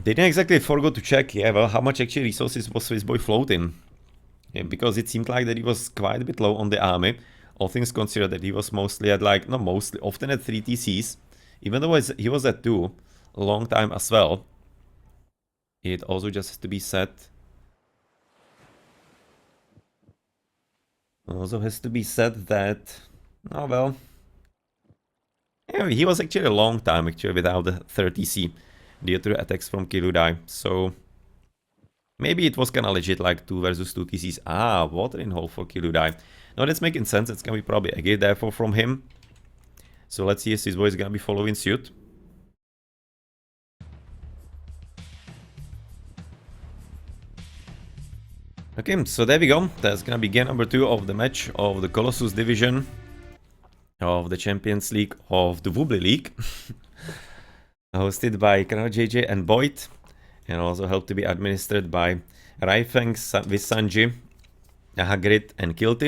Didn't exactly forgot to check, yeah, well, how much actually resources was Swissboy floating? Yeah, because it seemed like that he was quite a bit low on the army. All things considered that he was mostly at like, not mostly, often at 3 TCs. Even though he was at 2 a long time as well. It also just has to be said. Also has to be said that, oh well. Yeah, he was actually a long time actually without the 30C due to attacks from Kiludai. So maybe it was kind of legit like 2 versus 2 TCs. Ah, watering hole for Kiludai. No, that's making sense. It's gonna be probably a gate therefore from him. So let's see if this boy is gonna be following suit. Okay, so there we go. That's gonna be game number 2 of the match of the Colossus division of the Champions League of the Voobly League. Hosted by ChronoJJ and Boit, and also helped to be administered by RyFang with Sanji, Hagrit, and Kilt.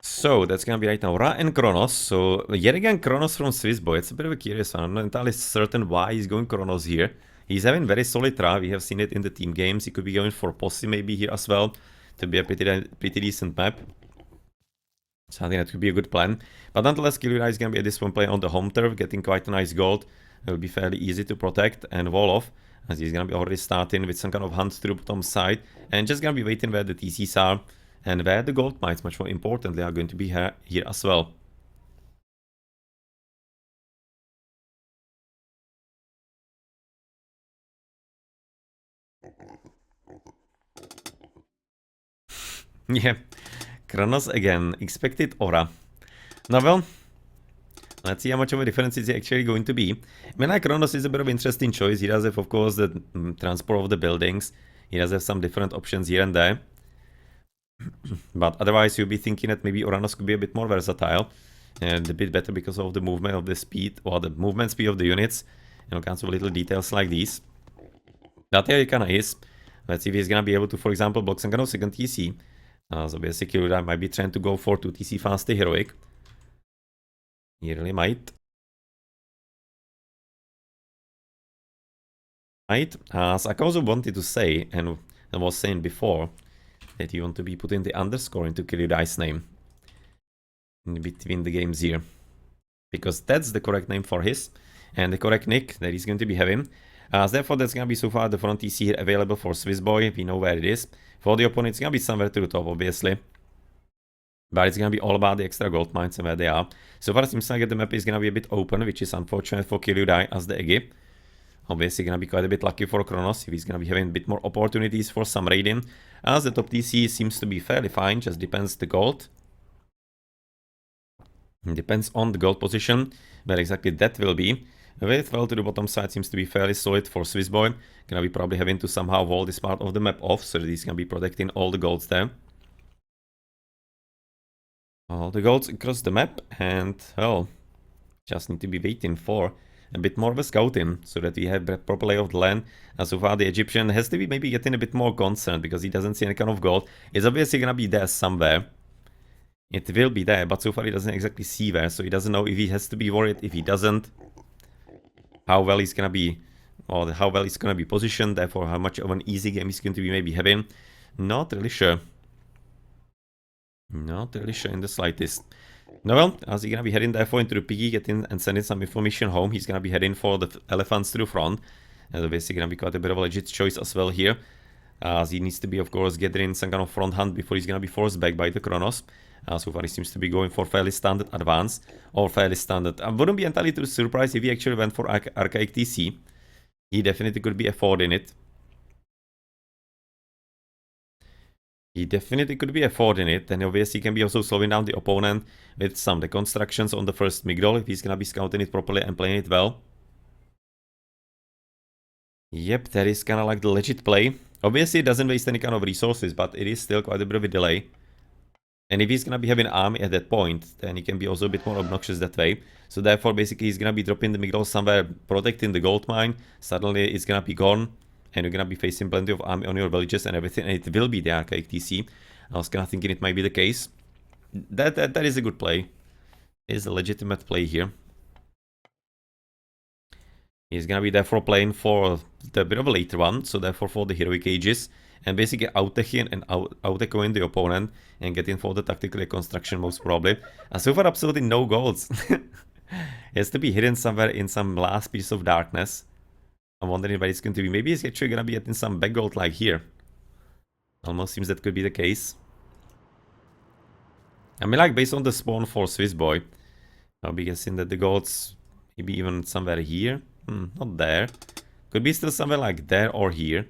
So that's gonna be right now Ra and Kronos. So yet again Kronos from Swissboy. It's a bit of a curious one. I'm not entirely certain why he's going Kronos here. He's having very solid Ra. We have seen it in the team games. He could be going for Posse maybe here as well to be a pretty decent map. So I think that could be a good plan. But nonetheless, Kilura is gonna be at this point playing on the home turf, getting quite a nice gold. It will be fairly easy to protect and wall off, as he's gonna be already starting with some kind of hunt through bottom side, and just gonna be waiting where the TCs are and where the gold mines, much more importantly, are going to be here as well. Yeah, Kronos again, expected aura. Now well, let's see how much of a difference is actually going to be. I mean, like, Kronos is a bit of an interesting choice. He does have, of course, the transport of the buildings. He does have some different options here and there. But otherwise, you'll be thinking that maybe Uranus could be a bit more versatile and a bit better because of the movement of the speed, or the movement speed of the units. You know, kinds of little details like these. That here it kinda is. Let's see if he's gonna be able to, for example, block some kind of second TC. So basically, I might be trying to go for 2 TC faster heroic. He really might. Right? So I also wanted to say, and I was saying before, that you want to be putting the underscore into Kiridai's name in between the games here, because that's the correct name for his and the correct nick that he's going to be having. So therefore, that's gonna be so far the front TC here available for Swissboy. We know where it is. For the opponent, it's gonna be somewhere to the top, obviously, but it's gonna be all about the extra gold mines and where they are. So far, it seems like the map is gonna be a bit open, which is unfortunate for Kiridai as the Egi. Obviously gonna be quite a bit lucky for Kronos if he's gonna be having a bit more opportunities for some raiding, as the top TC seems to be fairly fine, just depends the gold. It depends on the gold position, where exactly that will be. With well to the bottom side seems to be fairly solid for Swissboy. Gonna be probably having to somehow wall this part of the map off, so that he's gonna be protecting all the golds there. All the golds across the map, and well, just need to be waiting for a bit more of a scouting, so that we have a proper lay of the land. And so far the Egyptian has to be maybe getting a bit more concerned, because he doesn't see any kind of gold. It's obviously gonna be there somewhere. It will be there, but so far he doesn't exactly see where, so he doesn't know if he has to be worried. If he doesn't, how well he's gonna be, or how well he's gonna be positioned, therefore how much of an easy game he's going to be maybe having. Not really sure. Not really sure in the slightest. No, well, as he's gonna be heading therefore into the piggy, getting and sending some information home, he's gonna be heading for the elephants to the front. And basically gonna be quite a bit of a legit choice as well here, as he needs to be, of course, gathering some kind of front hunt before he's gonna be forced back by the Kronos. So far he seems to be going for fairly standard advance, or fairly standard. I wouldn't be entirely too surprised if he actually went for Archaic TC. He definitely could be affording it. He definitely could be affording it, and obviously he can be also slowing down the opponent with some deconstructions on the first Migdol if he's gonna be scouting it properly and playing it well. Yep, that is kinda like the legit play. Obviously it doesn't waste any kind of resources, but it is still quite a bit of a delay. And if he's gonna be having army at that point, then he can be also a bit more obnoxious that way. So therefore basically he's gonna be dropping the Migdol somewhere, protecting the gold mine. Suddenly it's gonna be gone, and you're gonna be facing plenty of army on your villages and everything, and it will be the Archaic TC. I was kinda thinking it might be the case. That is a good play. It is a legitimate play here. He's gonna be therefore playing for the bit of a later one, so therefore for the heroic ages, and basically out-teching and out-echoing the opponent and getting for the tactical reconstruction most probably. And so far absolutely no goals. He has to be hidden somewhere in some last piece of darkness. I'm wondering where it's going to be. Maybe he's actually gonna be getting some back gold like here. Almost seems that could be the case. I mean, like, based on the spawn for Swissboy, I'll be guessing that the golds maybe even somewhere here. Not there. Could be still somewhere like there or here.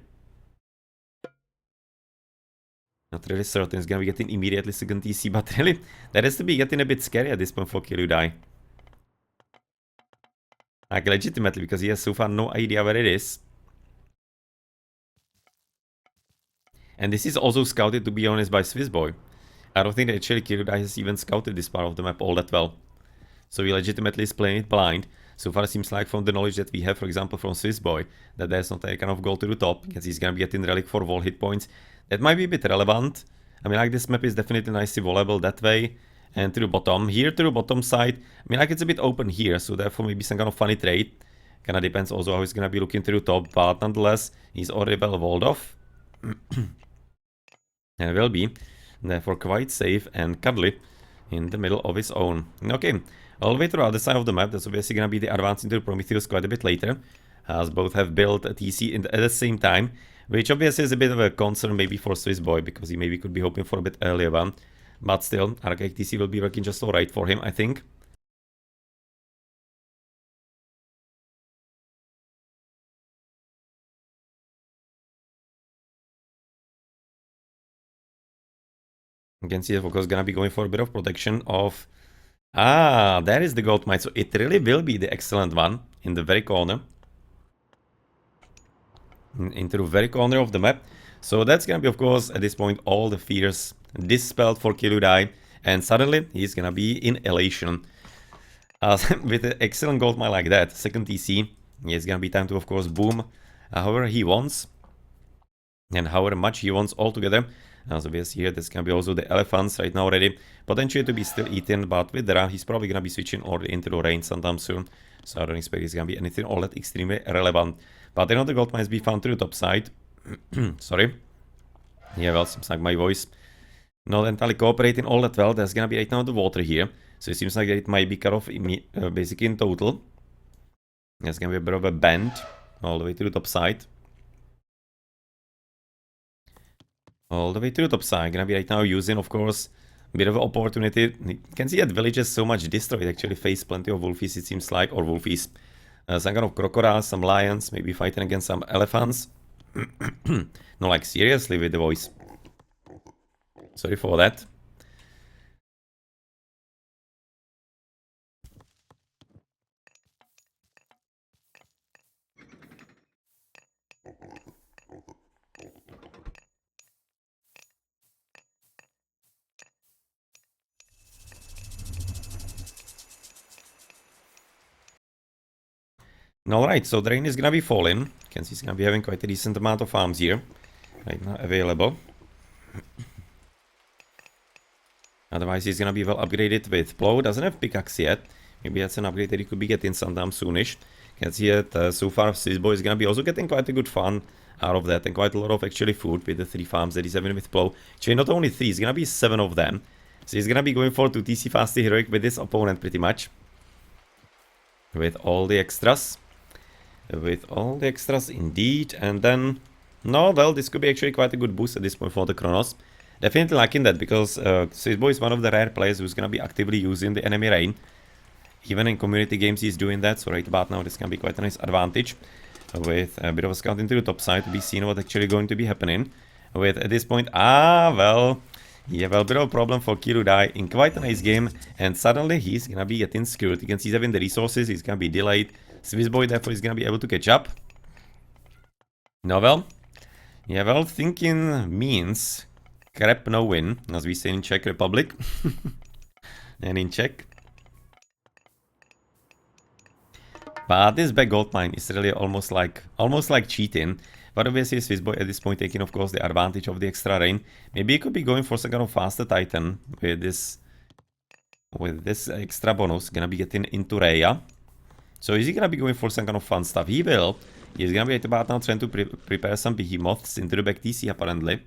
Not really certain it's gonna be getting immediately second TC, but really, that has to be getting a bit scary at this point for Kirudai. Like, legitimately, because he has so far no idea where it is. And this is also scouted, to be honest, by Swissboy. I don't think that actually Kirudai has even scouted this part of the map all that well. So he legitimately is playing it blind. So far it seems like from the knowledge that we have, for example, from Swissboy, that there's not a kind of goal to the top, because he's gonna be getting relic for wall hit points. That might be a bit relevant. I mean, like, this map is definitely nicely volleyball that way. And to the bottom, here to the bottom side, I mean, like, it's a bit open here, so therefore maybe some kind of funny trade. Kinda depends also how he's gonna be looking to the top, but nonetheless, he's already well walled off. And will be, therefore, quite safe and cuddly in the middle of his own. Okay, all the way to the other side of the map, that's obviously gonna be the advance into Prometheus quite a bit later, as both have built a TC at the same time, which obviously is a bit of a concern maybe for Swissboy, because he maybe could be hoping for a bit earlier one. But still, Archaic TC will be working just alright for him, I think. You can see that Focus is gonna be going for a bit of protection of... Ah, there is the gold mine, so it really will be the excellent one in the very corner. Into the very corner of the map. So that's gonna be, of course, at this point, all the fears dispelled for Kirudai, and suddenly he's gonna be in elation. With an excellent gold mine like that, second TC, it's gonna be time to, of course, boom however he wants, and however much he wants altogether. As obviously here, there's gonna be also the elephants right now already, potentially to be still eaten, but with Dra, he's probably gonna be switching already into the rain sometime soon. So I don't expect it's gonna be anything all that extremely relevant. But another gold mines be found to the top side. Sorry. Yeah, well, seems like my voice not entirely cooperating all that well. There's gonna be right now the water here. So it seems like that it might be cut off basically in total. There's gonna be a bit of a bend all the way to the top side. All the way to the top side. Gonna be right now using, of course, a bit of an opportunity. You can see that village is so much destroyed. Actually face plenty of wolfies, it seems like, or wolfies. Some kind of crocodiles, some lions, maybe fighting against some elephants. No, like, seriously with the voice. Sorry for that. Alright, so the rain is gonna be falling. You can see he's gonna be having quite a decent amount of farms here right now available. Otherwise, he's gonna be well upgraded with plow. Doesn't have pickaxe yet. Maybe that's an upgrade that he could be getting sometime soonish. Can see that so far Swissboy is gonna be also getting quite a good fun out of that, and quite a lot of actually food with the 3 farms that he's having with plow. Actually, not only 3, it's gonna be 7 of them. So he's gonna be going for 2 TC fast heroic with his opponent pretty much. With all the extras. With all the extras indeed. And then, no, well, this could be actually quite a good boost at this point for the Kronos. Definitely liking that, because Swissboy is one of the rare players who's gonna be actively using the enemy rain. Even in community games he's doing that, so right about now this can be quite a nice advantage. With a bit of a scout into the top side to be seen what's actually going to be happening. With, at this point, well, yeah, well, bit of a problem for Kirudai in quite a nice game, and suddenly he's gonna be getting screwed. You can see he's having the resources, he's gonna be delayed. Swissboy therefore is gonna be able to catch up. No, well, yeah, well, thinking means crap no win, as we say in Czech Republic. And in Czech. But this back gold mine is really almost like cheating. But obviously Swissboy at this point taking, of course, the advantage of the extra rain. Maybe he could be going for some kind of faster Titan with this extra bonus. Gonna be getting into Rhea. So is he gonna be going for some kind of fun stuff? He will. He's gonna be right about now trying to prepare some behemoths into the back TC apparently.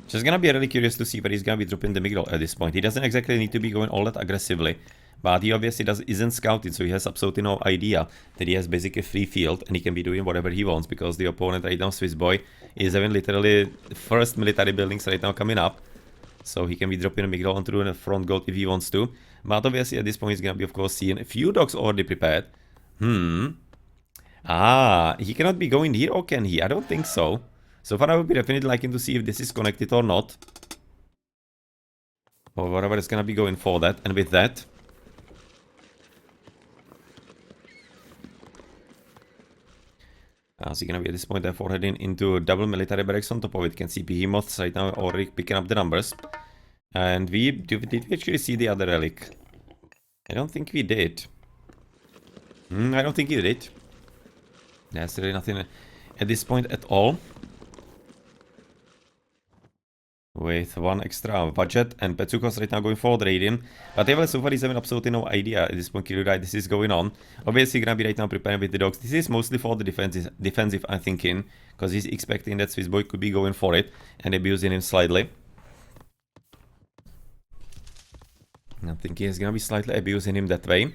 Just gonna be really curious to see where he's gonna be dropping the Migdol at this point. He doesn't exactly need to be going all that aggressively, but he obviously isn't scouted, so he has absolutely no idea that he has basically free field and he can be doing whatever he wants because the opponent right now, Swissboy, is having literally the first military buildings right now coming up. So he can be dropping a Migdol onto the front gold if he wants to. But obviously at this point he's gonna be of course seeing a few dogs already prepared. Ah, he cannot be going here, or can he? I don't think so. So far I would be definitely liking to see if this is connected or not. Or whatever is gonna be going for that. And with that, so you're gonna be at this point therefore heading into double military barracks on top of it. You can see behemoths right now already picking up the numbers. And did we actually see the other relic? I don't think we did. I don't think we did. There's really nothing at this point at all. With one extra budget, and Petsuko's right now going for the raiding. But Evel so far he's having absolutely no idea at this point this is going on. Obviously gonna be right now preparing with the dogs. This is mostly for the defensive I'm thinking, because he's expecting that Swissboy could be going for it and abusing him slightly. I'm thinking he's gonna be slightly abusing him that way.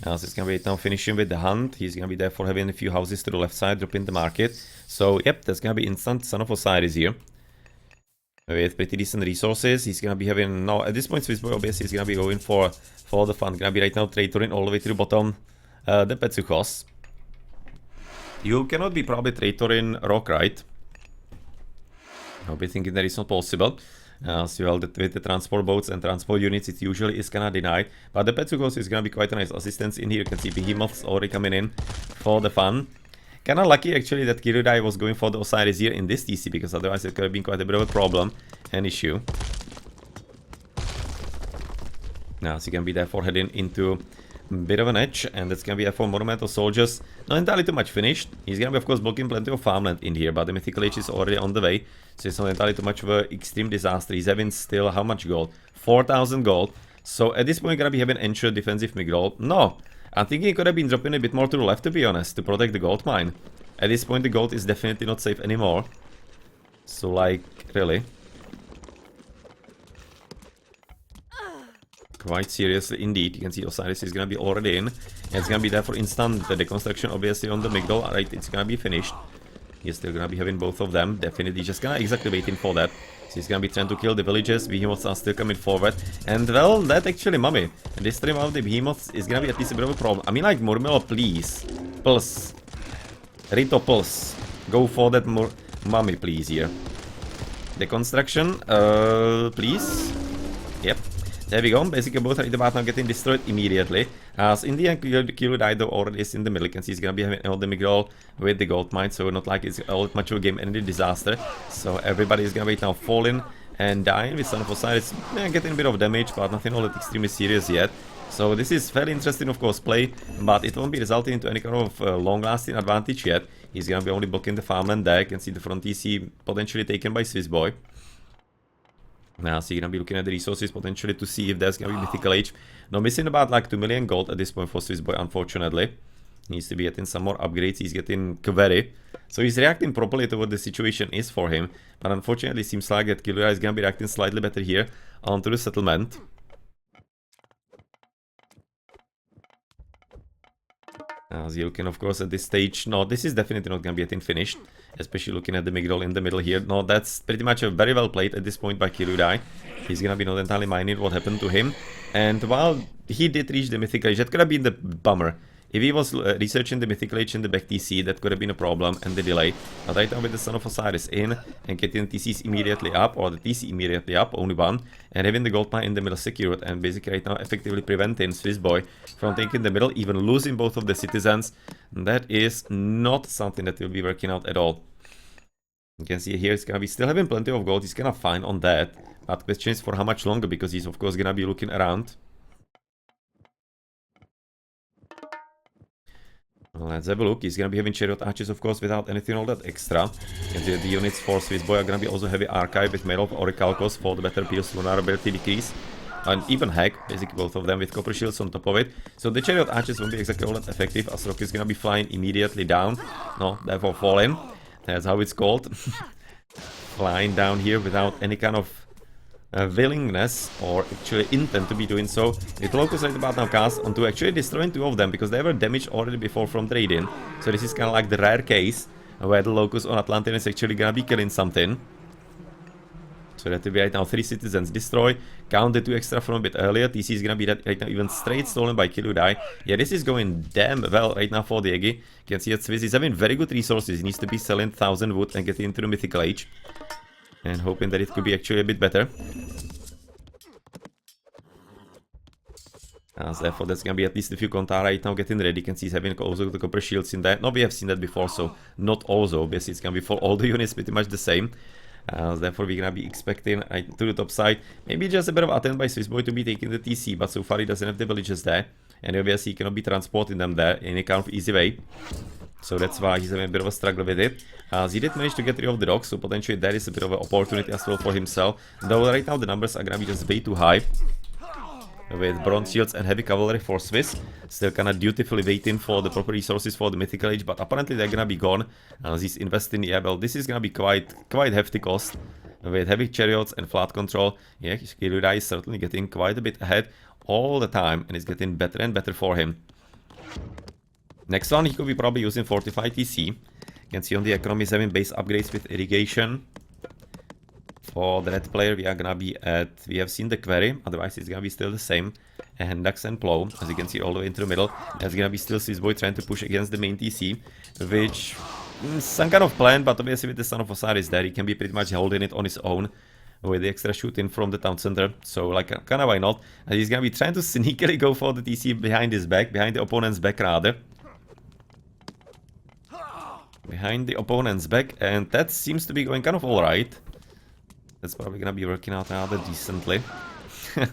So he's gonna be right now finishing with the hunt. He's gonna be therefore having a few houses to the left side, dropping the market. So yep, that's gonna be instant. Son of Osiris here. With pretty decent resources, he's gonna be having now at this point Swissboy obviously is gonna be going for the fun. Gonna be right now traitoring all the way to the bottom the Petsukos. You cannot be probably traitoring rock, right? I'll be thinking that is not possible. So well, with the transport boats and transport units, it usually is gonna deny. But the Petsukos is gonna be quite a nice assistance in here. You can see behemoths already coming in for the fun. Kinda lucky actually that Kirudai was going for the Osiris here in this TC, because otherwise it could have been quite a bit of a problem and issue. Now, so you can be therefore heading into a bit of an edge, and that's gonna be for Monumental Soldiers. Not entirely too much finished. He's gonna be of course blocking plenty of farmland in here, but the Mythical Age is already on the way, so it's not entirely too much of an extreme disaster. He's having still how much gold? 4,000 gold. So at this point you're gonna be having ensured defensive Migdol. No! I'm thinking he could have been dropping a bit more to the left, to be honest, to protect the gold mine. At this point the gold is definitely not safe anymore. So like, really. Quite seriously indeed. You can see Osiris is gonna be already in. And it's gonna be there for instant. The deconstruction obviously on the Migdol. Alright, it's gonna be finished. He's still gonna be having both of them. Definitely just gonna exactly waiting for that. So he's gonna be trying to kill the villages. Behemoths are still coming forward. And well, that actually mummy. And this stream of the behemoths is gonna be at least a bit of a problem. I mean, like, Murmelo, please. Pulse. Rito, pulse. Go for that mummy, please, here. The construction, please. Yep. There we go. Basically, both are in the battle getting destroyed immediately. As in the end, Kirudai though already is in the middle. You can see he's gonna be having all the Migdol with the gold mine, so not like it's all much of a game ending disaster. So everybody is gonna be now falling and dying with Son of Osiris getting a bit of damage, but nothing all that extremely serious yet. So this is fairly interesting, of course, play, but it won't be resulting into any kind of long-lasting advantage yet. He's gonna be only blocking the farmland there. You can see the front TC potentially taken by Swissboy. Now, so you're gonna be looking at the resources potentially to see if there's gonna be Mythical Age. Now, missing about like 2 million gold at this point for Swissboy, unfortunately. Needs to be getting some more upgrades. He's getting Query. So he's reacting properly to what the situation is for him. But unfortunately, it seems like that Killera is gonna be reacting slightly better here onto the settlement. As you're looking, of course, at this stage, no, this is definitely not going to be getting finished, especially looking at the Migdol in the middle here. No, that's pretty much very well played at this point by Kirudai. He's going to be not entirely minding what happened to him. And while he did reach the Mythical Age, that could have been the bummer. If he was researching the Mythical Age in the back TC, that could have been a problem and the delay. But right now with the Son of Osiris in and getting the TCs immediately up, or the TC immediately up, only one, and having the gold mine in the middle secured, and basically right now effectively preventing Swissboy from taking the middle, even losing both of the citizens, that is not something that will be working out at all. You can see here he's gonna be still having plenty of gold, he's gonna fine on that, but question is for how much longer, because he's of course gonna be looking around. Let's have a look. He's gonna be having chariot archers, of course, without anything all that extra. And the units for Swissboy are gonna be also heavy archive with made of orichalcos for the better pierce vulnerability decrease. And even Hag, basically both of them with copper shields on top of it. So the chariot archers won't be exactly all that effective as Rock is gonna be flying immediately down. No, therefore falling. That's how it's called. Flying down here without any kind of willingness or actually intent to be doing so. With Locus right about now cast onto actually destroying two of them because they were damaged already before from trade-in. So this is kind of like the rare case where the Locus on Atlantis is actually gonna be killing something. So that will be right now 3 citizens destroy. Count the 2 extra from a bit earlier. TC is gonna be right now even straight stolen by Kiludai. Yeah, this is going damn well right now for the Eggy. You can see that Swiss is having very good resources. He needs to be selling 1000 wood and getting into the mythical age. And hoping that it could be actually a bit better. As therefore that's gonna be at least a few Kontara right now getting ready. You can see he's having also the copper shields in there. No, we have seen that before, so not also. Obviously it's gonna be for all the units pretty much the same. Therefore we're gonna be expecting to the top side. Maybe just a bit of attempt by Swissboy to be taking the TC, but so far he doesn't have the villages there. And obviously he cannot be transporting them there in any kind of easy way. So that's why he's having a bit of a struggle with it. He did manage to get rid of the dogs, so potentially there is a bit of an opportunity as well for himself. Though right now the numbers are gonna be just way too high. With bronze shields and heavy cavalry for Swiss. Still kinda dutifully waiting for the proper resources for the mythical age, but apparently they're gonna be gone. As he's investing, yeah, well, this is gonna be quite hefty cost. With heavy chariots and flat control, yeah, Kiludai is certainly getting quite a bit ahead all the time, and it's getting better and better for him. Next one, he could be probably using Fortified TC. You can see on the economy he's having base upgrades with irrigation. For the red player, we are gonna be at, we have seen the quarry, otherwise it's gonna be still the same. And Dax and Plow, as you can see all the way into the middle. There's gonna be still Swissboy trying to push against the main TC, which is some kind of plan, but obviously with the Son of Osiris there, he can be pretty much holding it on his own. With the extra shooting from the town center, so like kinda why not? And he's gonna be trying to sneakily go for the TC behind his back, behind the opponent's back rather. Behind the opponent's back, and that seems to be going kind of alright. That's probably gonna be working out rather decently. You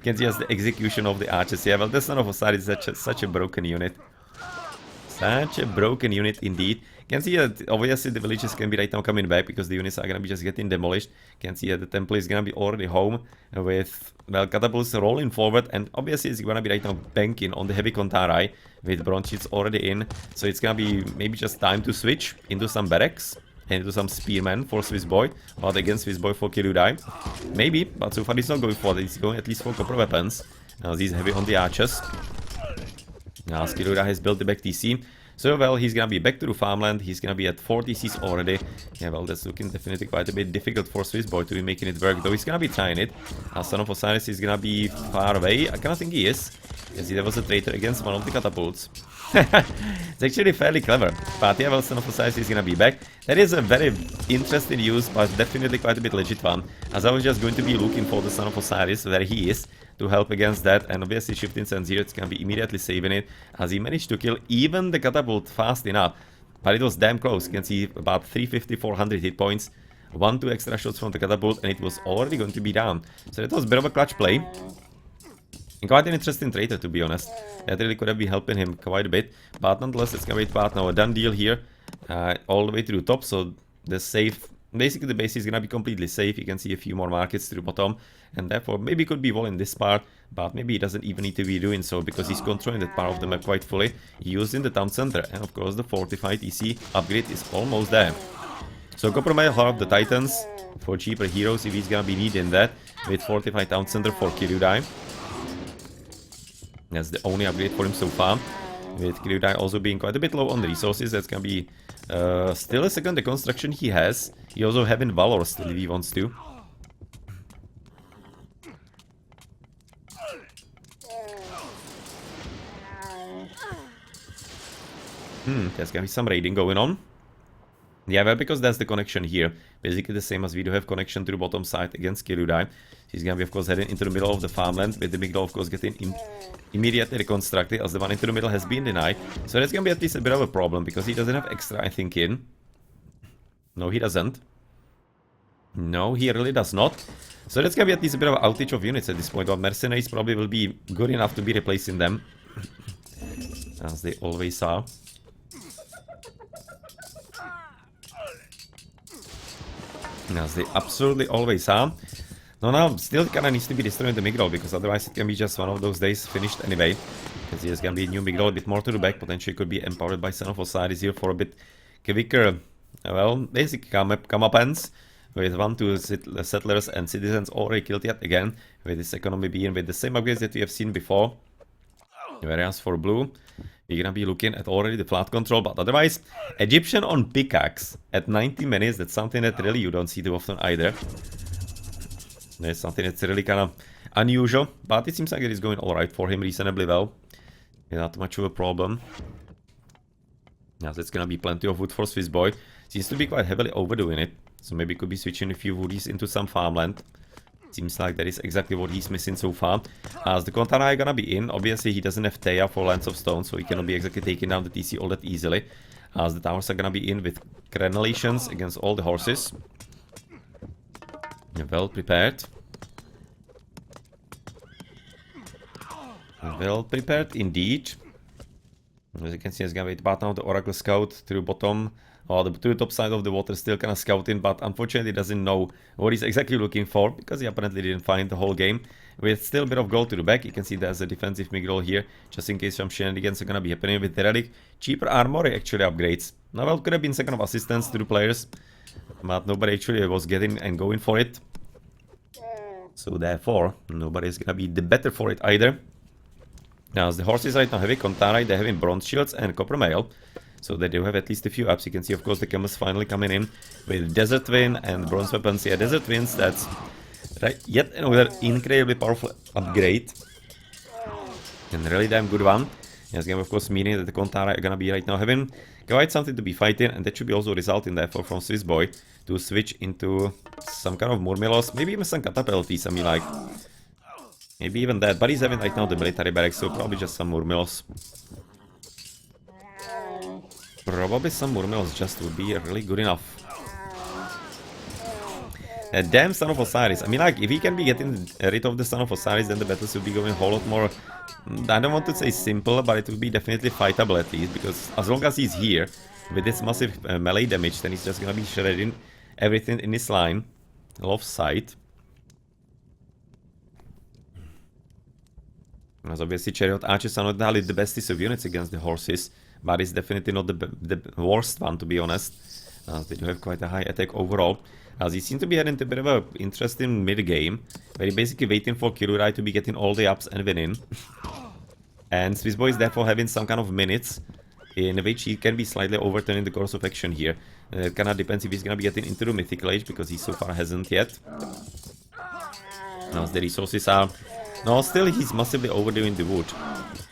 can see as the execution of the archers. Yeah, well, the Son of Osiris is such a broken unit. Such a broken unit indeed. You can see that obviously the villages can be right now coming back because the units are gonna be just getting demolished. You can see that the temple is gonna be already home with, well, catapults rolling forward, and obviously it's gonna be right now banking on the heavy Kontarai with bronze shields already in. So it's gonna be maybe just time to switch into some barracks and into some spearmen for Swissboy, but against Swissboy for Kiludai. Maybe, but so far he's not going for that. He's going at least for copper weapons. Now he's heavy on the archers. Now Kiludai has built the back TC. So, well, he's gonna be back to the farmland. He's gonna be at 4 TCs already. Yeah, well, that's looking definitely quite a bit difficult for Swissboy to be making it work, though he's gonna be trying it. Son of Osiris is gonna be far away. I kinda think he is. You see, there was a traitor against one of the catapults. It's actually fairly clever. But yeah, well, Son of Osiris is gonna be back. That is a very interesting use, but definitely quite a bit legit one. As I was just going to be looking for the Son of Osiris, where he is, to help against that, and obviously shifting Sun Zero, it's gonna be immediately saving it, as he managed to kill even the catapult fast enough. But it was damn close. You can see about 350, 400 hit points, 1-2 extra shots from the catapult, and it was already going to be down. So that was a bit of a clutch play. And quite an interesting traitor, to be honest. That really could have been helping him quite a bit. But nonetheless, it's gonna be part now a done deal here. All the way to the top, so the safe... Basically, the base is gonna be completely safe. You can see a few more markets to the bottom, and therefore maybe could be walling this part, but maybe he doesn't even need to be doing so because he's controlling that part of the map quite fully, using the town center, and of course the fortified EC upgrade is almost there. So Copper might half the Titans for cheaper heroes if he's gonna be needing that, with fortified town center for Kiludai. That's the only upgrade for him so far. With Kiludai also being quite a bit low on the resources, that's gonna be still a second the construction he has. He also having Valor still if he wants to. There's gonna be some raiding going on. Yeah, well, because that's the connection here. Basically the same as we do have connection to the bottom side against Kiludai. He's gonna be, of course, heading into the middle of the farmland, with the middle, of course, getting immediately reconstructed, as the one into the middle has been denied. So that's gonna be at least a bit of a problem, because he doesn't have extra, I think, in. No, he doesn't. No, he really does not. So that's gonna be at least a bit of an outage of units at this point, but mercenaries probably will be good enough to be replacing them. As they always are. As they absolutely always are. No, now still kinda needs to be destroying the mid-roll, because otherwise it can be just one of those days finished anyway. Because there's gonna be a new mid-roll, a bit more to the back, potentially could be empowered by Son of Osiris here for a bit quicker, well, basic comeuppance, with 1-2 settlers and citizens already killed yet again, with this economy being with the same upgrades that we have seen before. Whereas for blue, we're gonna be looking at already the flat control, but otherwise, Egyptian on pickaxe at 90 minutes, that's something that really you don't see too often either. There's something that's really kind of unusual, but it seems like it is going alright for him reasonably well. Not much of a problem. Yes, it's gonna be plenty of wood for Swissboy. Seems to be quite heavily overdoing it, so maybe could be switching a few woodies into some farmland. Seems like that is exactly what he's missing so far. As the Kontara are gonna be in, obviously he doesn't have Teia for Lands of Stone, so he cannot be exactly taking down the TC all that easily. As the towers are gonna be in with crenellations against all the horses. Well prepared. Well prepared indeed. As you can see, it's gonna wait about now the Oracle Scout through bottom, or to the top side of the water, still kind of scouting, but unfortunately doesn't know what he's exactly looking for, because he apparently didn't find the whole game. With still a bit of gold to the back, you can see there's a defensive mid-roll here, just in case some shenanigans are gonna be happening with the relic. Cheaper armor actually upgrades. Now, well, could have been second of assistance to the players, but nobody actually was getting and going for it. So therefore, nobody's gonna be the better for it either. Now, as the horses right now have a Kontara, they're having bronze shields and copper mail, so they do have at least a few ups. You can see, of course, the camels finally coming in with Desert Twin and bronze weapons. Yeah, Desert Twins, that's right, yet another incredibly powerful upgrade. And really damn good one. Yes, game, of course, meaning that the Kontara are gonna be right now having quite something to be fighting, and that should be also resulting, therefore, from Swissboy to switch into some kind of Murmilos, maybe even some catapulties, I mean, like, maybe even that, but he's having right now the military barracks, so probably just some Murmilos. Probably some Murmilos just would be really good enough. Damn Son of Osiris. I mean, like, if he can be getting rid of the Son of Osiris, then the battles will be going a whole lot more, I don't want to say simple, but it will be definitely fightable at least, because as long as he's here, with this massive melee damage, then he's just gonna be shredding everything in his line of sight. As obviously Chariot Archers are not entirely the bestest of units against the horses, but it's definitely not the worst one, to be honest, as they do have quite a high attack overall. As he seems to be having a bit of an interesting mid-game, where he's basically waiting for Kirurai to be getting all the ups and winning. And Swissboy is therefore having some kind of minutes in which he can be slightly overturning the course of action here. It kind of depends if he's going to be getting into the Mythical Age, because he so far hasn't yet. Now, as the resources are... No, still he's massively overdoing the wood.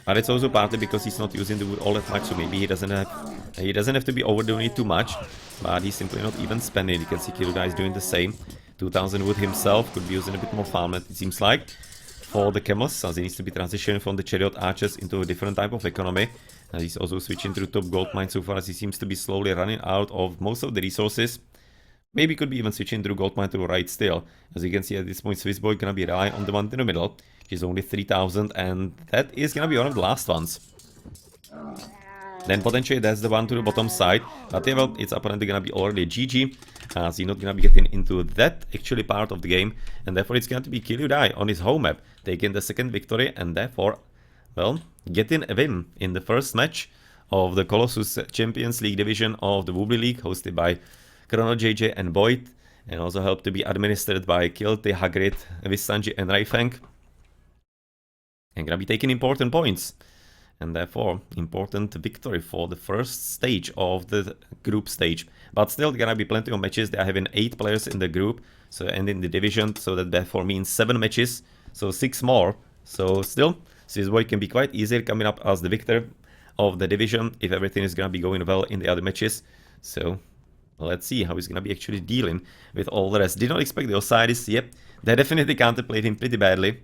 But it's also partly because he's not using the wood all that much, so maybe he doesn't have to be overdoing it too much. But he's simply not even spending. You can see Kirurai is doing the same. 2000 wood himself, could be using a bit more farmland, it seems like. For the camels, as he needs to be transitioning from the Chariot Archers into a different type of economy. And he's also switching to top gold mine so far, as he seems to be slowly running out of most of the resources. Maybe could be even switching through gold mine to the right still. As you can see at this point, Swissboy gonna be relying on the one in the middle, which is only 3000, and that is gonna be one of the last ones. Then potentially that's the one to the bottom side, but yeah, well, it's apparently gonna be already GG, as he's not gonna be getting into that actually part of the game, and therefore it's going to be Kirurai on his home map, taking the second victory, and therefore, well, getting a win in the first match of the Colossus Champions League division of the Voobly League, hosted by ChronoJJ and Boit, and also helped to be administered by Kilt, Hagrit, Mythology, and RyFang. And gonna be taking important points, and therefore important victory for the first stage of the group stage. But still gonna be plenty of matches. They are having 8 players in the group, so and in the division, so that therefore means 7 matches, so 6 more. So still, Swissboy can be quite easily coming up as the victor of the division if everything is gonna be going well in the other matches. So let's see how he's gonna be actually dealing with all the rest. Did not expect the Osiris. Yep, they definitely counterplayed him pretty badly.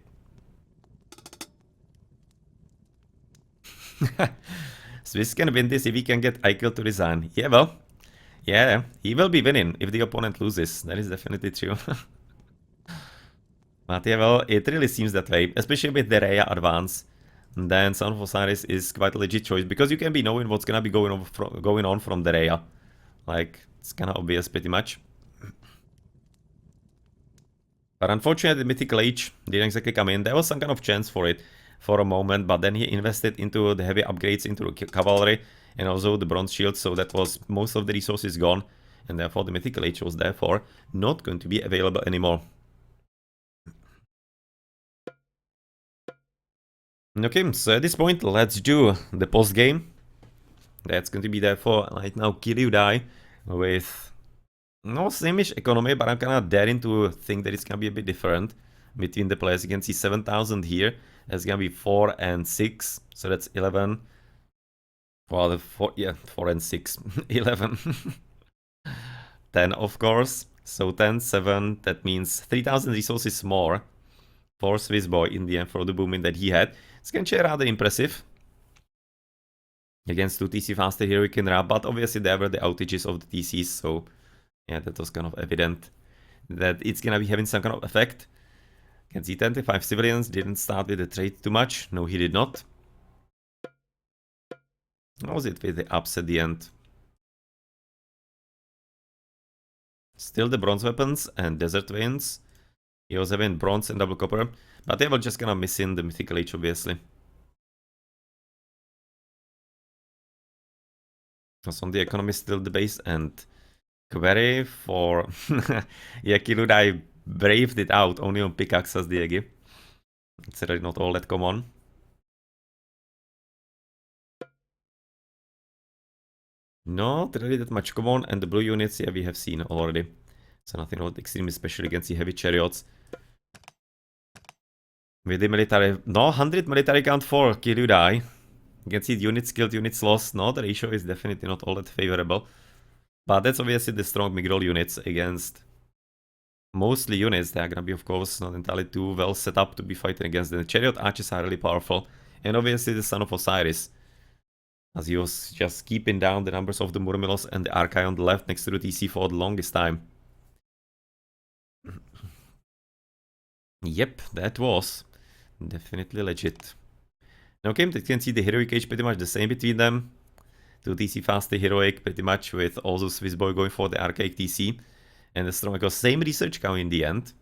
Swiss can win this if he can get Eichel to resign. Yeah, well, yeah, he will be winning if the opponent loses. That is definitely true. But yeah, well, it really seems that way, especially with the Rhea advance. And then Son of Osiris is quite a legit choice, because you can be knowing what's gonna be going on from the Rhea. Like, it's kinda obvious pretty much. But unfortunately, the Mythical Age didn't exactly come in. There was some kind of chance for it for a moment, but then he invested into the heavy upgrades into the cavalry and also the bronze shield, so that was most of the resources gone, and therefore the Mythical Age was therefore not going to be available anymore. Okay, so at this point, let's do the post game. That's going to be therefore right now Kiryudai with no same-ish economy, but I'm kind of daring to think that it's going to be a bit different between the players. You can see 7,000 here. That's going to be 4 and 6, so that's 11. Well, the 4 and 6, 11. 10, of course. So 10, 7, that means 3,000 resources more for Swissboy in the end for the booming that he had. It's going to be rather impressive. Against 2 TC faster heroic in Ra, but obviously there were the outages of the TCs, so yeah, that was kind of evident that it's gonna be having some kind of effect. You can see 25 civilians didn't start with the trade too much. No, he did not. How was it with the ups at the end? Still the bronze weapons and desert veins. He was having bronze and double copper, but they were just gonna miss in the Mythical Age, obviously. Because on the economy still the base and query for yeah, Kirudai braved it out only on pickaxe as Diegi. It's really not all that common. Not really that much common, and the blue units, yeah, we have seen already. So nothing extremely special against the heavy chariots. With the military, no, 100 military count for Kirudai. You can see units killed, units lost. No, the ratio is definitely not all that favorable. But that's obviously the strong Migral units against mostly units. They are gonna be, of course, not entirely too well set up to be fighting against them. The chariot archers are really powerful. And obviously the Son of Osiris, as he was just keeping down the numbers of the Murmilos and the Archai on the left next to the TC for the longest time. Yep, that was definitely legit. Okay, you can see the heroic age pretty much the same between them. 2 TC faster heroic pretty much, with also Swissboy going for the archaic TC. And the strong, because same research count in the end.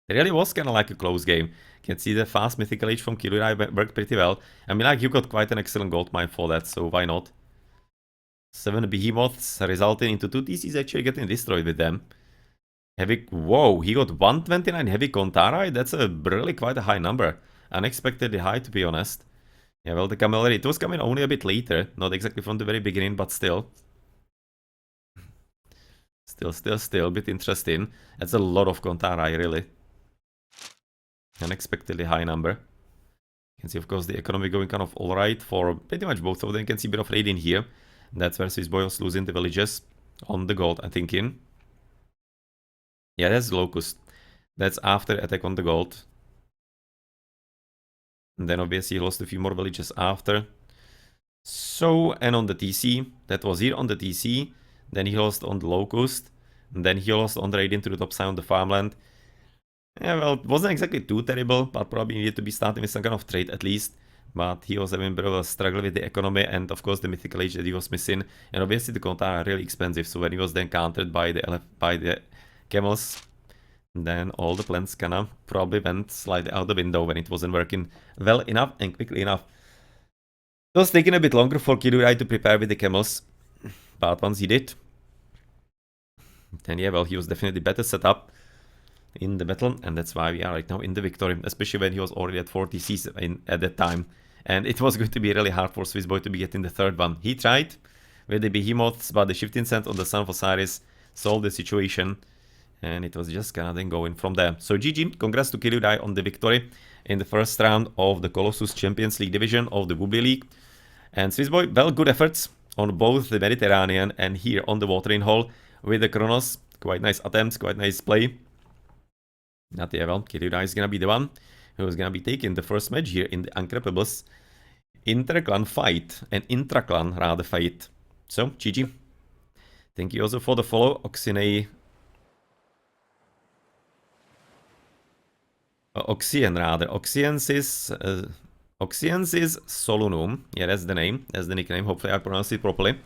It really was kind of like a close game. You can see the fast Mythical Age from Kiryudai worked pretty well. I mean, like, you got quite an excellent gold mine for that, so why not? 7 behemoths resulting into 2 TCs actually getting destroyed with them. Heavy, whoa, he got 129 heavy Kontarai? That's a really quite a high number. Unexpectedly high, to be honest. Yeah, well, the cavalry, it was coming only a bit later. Not exactly from the very beginning, but still. Still, a bit interesting. That's a lot of Kontarai, really. Unexpectedly high number. You can see, of course, the economy going kind of alright for pretty much both of them. You can see a bit of raiding here. That's where Swissboy was losing the villages on the gold, I'm thinking. Yeah, that's Locust. That's after attack on the gold. And then obviously he lost a few more villages after. So, and on the TC, that was here on the TC. Then he lost on the Locust. And then he lost on the raid into the top side on the farmland. Yeah, well, it wasn't exactly too terrible, but probably needed to be starting with some kind of trade at least. But he was having a bit of a struggle with the economy and, of course, the Mythical Age that he was missing. And obviously the Kontar are really expensive, so when he was then countered by the camels, then all the plans kinda probably went slightly out the window when it wasn't working well enough and quickly enough. It was taking a bit longer for Kiryudai to prepare with the camels, but once he did, then yeah, well, he was definitely better set up in the battle, and that's why we are right now in the victory, especially when he was already at 40 Cs at that time. And it was going to be really hard for Swissboy to be getting the third one. He tried with the behemoths, but the shifting scent on the Son of Osiris solved the situation. And it was just kind of then going from there. So GG, congrats to Kiryudai on the victory in the first round of the Colossus Champions League division of the Voobly League. And Swissboy, well, good efforts on both the Mediterranean and here on the watering hole with the Kronos. Quite nice attempts, quite nice play. Not yeah, well, Kiryudai is gonna be the one who's gonna be taking the first match here in the Uncrappables inter-clan fight, an intra-clan rather fight. So, GG. Thank you also for the follow, Oxine. Oxiensis Solunum. Yeah, that's the name. That's the nickname. Hopefully I pronounced it properly.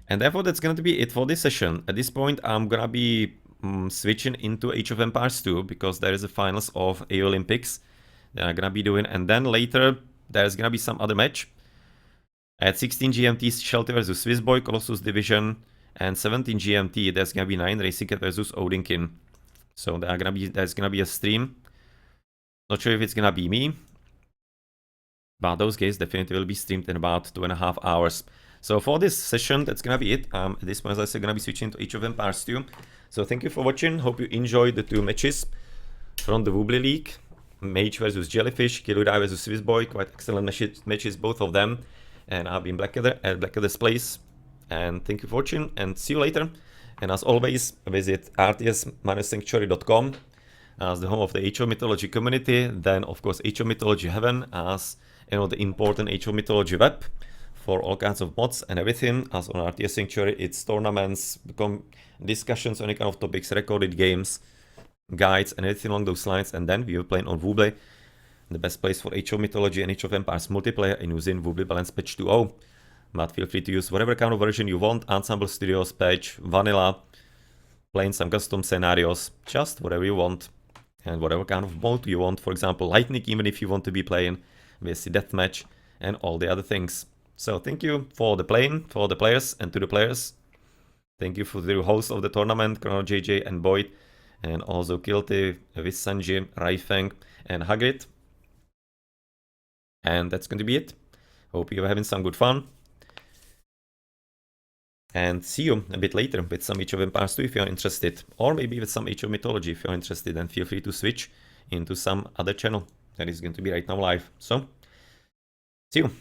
And therefore that's going to be it for this session. At this point I'm gonna be switching into Age of Empires 2 because there is the finals of AO Olympics that I'm gonna be doing, and then later there's gonna be some other match at 16 GMT, Shelty versus Swissboy, Colossus Division, and 17 GMT there's gonna be 9 Racing Cat versus Odinkin. So there's gonna be a stream. Not sure if it's gonna be me, but those games definitely will be streamed in about 2.5 hours. So for this session, that's gonna be it. At this point, as I said, gonna be switching to Age of Empires 2. So thank you for watching. Hope you enjoyed the 2 matches from the Voobly League. Mage versus Jellyfish, Kilt versus Swissboy. Quite excellent matches, both of them. And I've been Blackadder at Blackadder's place. And thank you for watching, and see you later. And as always, visit RTS-Sanctuary.com as the home of the Age of Mythology community. Then, of course, Age of Mythology Heaven as the important Age of Mythology web for all kinds of mods and everything. As on RTS-Sanctuary, it's tournaments, discussions on any kind of topics, recorded games, guides, and everything along those lines. And then we are playing on Voobly, the best place for Age of Mythology and Age of Empires multiplayer, in using Voobly Balance Patch 2.0. But feel free to use whatever kind of version you want, Ensemble Studios patch, Vanilla, playing some custom scenarios, just whatever you want. And whatever kind of mode you want, for example, Lightning, even if you want to be playing with the Deathmatch and all the other things. So thank you for the playing, for the players, and to the players. Thank you for the host of the tournament, ChronoJJ and Boit, and also Kilt, Sanji, RyFang, and Hagrit. And that's going to be it. Hope you're having some good fun. And see you a bit later with some Age of Empires 2 if you're interested. Or maybe with some Age of Mythology if you're interested. And feel free to switch into some other channel that is going to be right now live. So, see you.